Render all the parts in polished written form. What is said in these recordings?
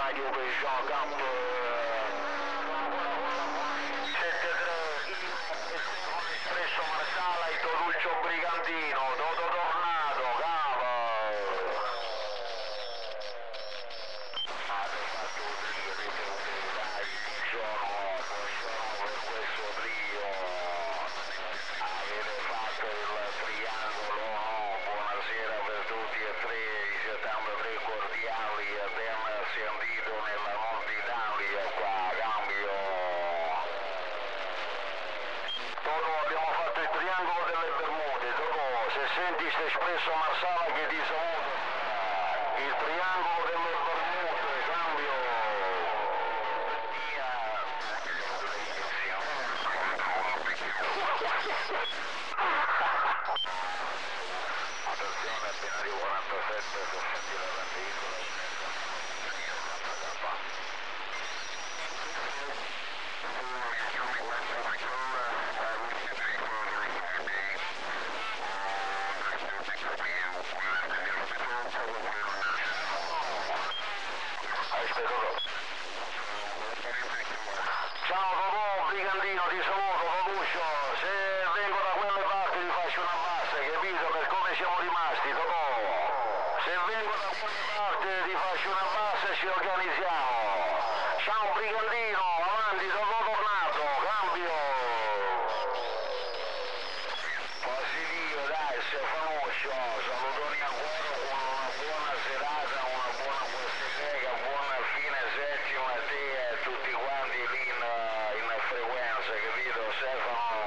radio Peugeot Camp 73 espresso marsala e toruccio brigantino, tototornado, cava. Buongiorno per questo trio, avete fatto il triangolo, buonasera per tutti e tre, i 73 cordiali, abbiamo sentito nella Nord Italia qua, cambio. Toto, abbiamo fatto il triangolo delle Bermude, Toto, se senti questo espresso marsala che ti saluto, il triangolo delle Bermude, cambio. Attenzione, binario 47, se senti la vendicola, ciao Totò, brigantino, ti saluto, Totuccio, se vengo da quelle parti ti faccio una bassa, capito? Per come siamo rimasti, Totò. Se vengo da quelle parti ti faccio una bassa e ci organizziamo. Ciao brigantino, avanti, tototornado, cambio. Positivo, dai, Stefanuccio, salutoni ancora con una buona serata, una buona questiega, buona fine settima a te e tutti quanti lì in frequenza, capito Stefano?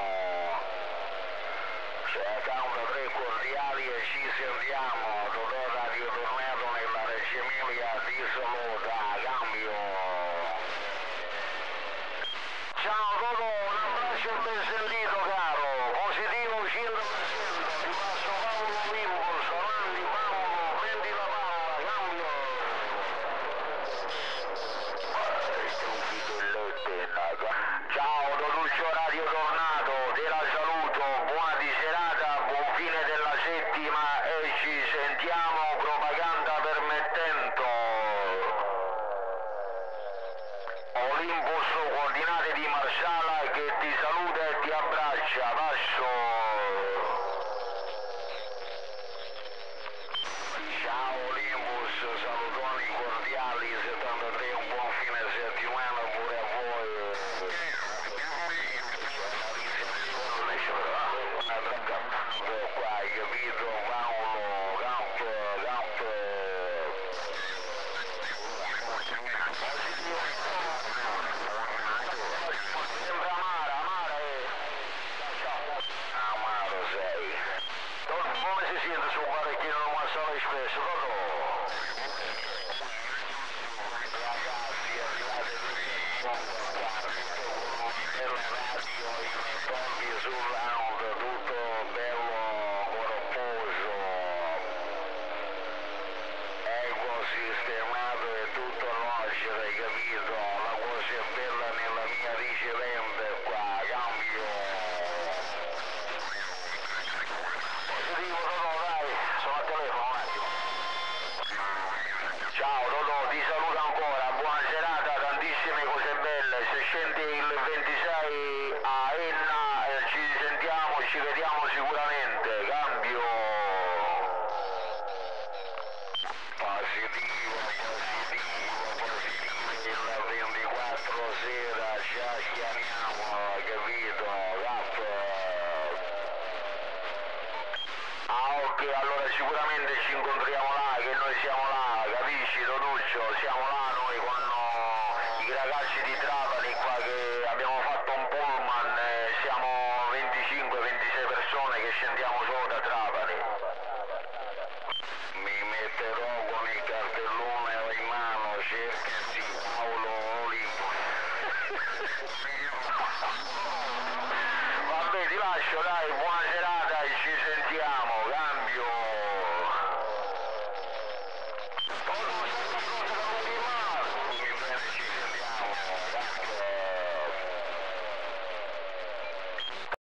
Cioè, tanto tre cordiali e ci sentiamo, Totò Radio Tornado nella Reggio Emilia ti saluta, cambio. Ciao Totò, un abbraccio e ben sentito caro, positivo 100%, ti passo Paolo Olimpus, avanti Paolo, prendi la palla, cambio. Ciao Totuccio Radio Tornado, te la saluto, buona di serata, buon fine della settima e ci sentiamo propaganda permettendo. Olimpus, coordinate di marsala che ti saluta e ti abbraccia, passo. Ciao Olimpus, salutoni cordiali, 73, un buon fine settimana pure a voi. Qua hai capito Paolo, campo. Sembra amara amaro sei. Come si sente su un parecchino non marsala espresso, Totò? Ragazzi, arrivate radio, i pompi sul round, tutto bello corposo, equo sistemato e tutto logico, hai capito? La cosa è bella nella mia ricevente qua, cambio. Positivo Totò, dai, sono al telefono un attimo. Ciao Totò, ti saluto ancora, buona serata, tantissime cose belle, se scendi il 26 a Enna ci sentiamo, ci vediamo sicuramente, cambio. Positivo, il 24 sera ci chiamiamo, capito, cap. Ah ok, allora sicuramente ci incontriamo là, che noi siamo là, capisci Totuccio? Siamo là noi con i ragazzi di Trapani qua che abbiamo fatto un pullman, siamo 25-26 persone che scendiamo solo da Trapani. Mi metterò con il cartellone in mano, cercati Paolo Olimpus. Vabbè, ti lascio, dai, buona serata e ci sentiamo.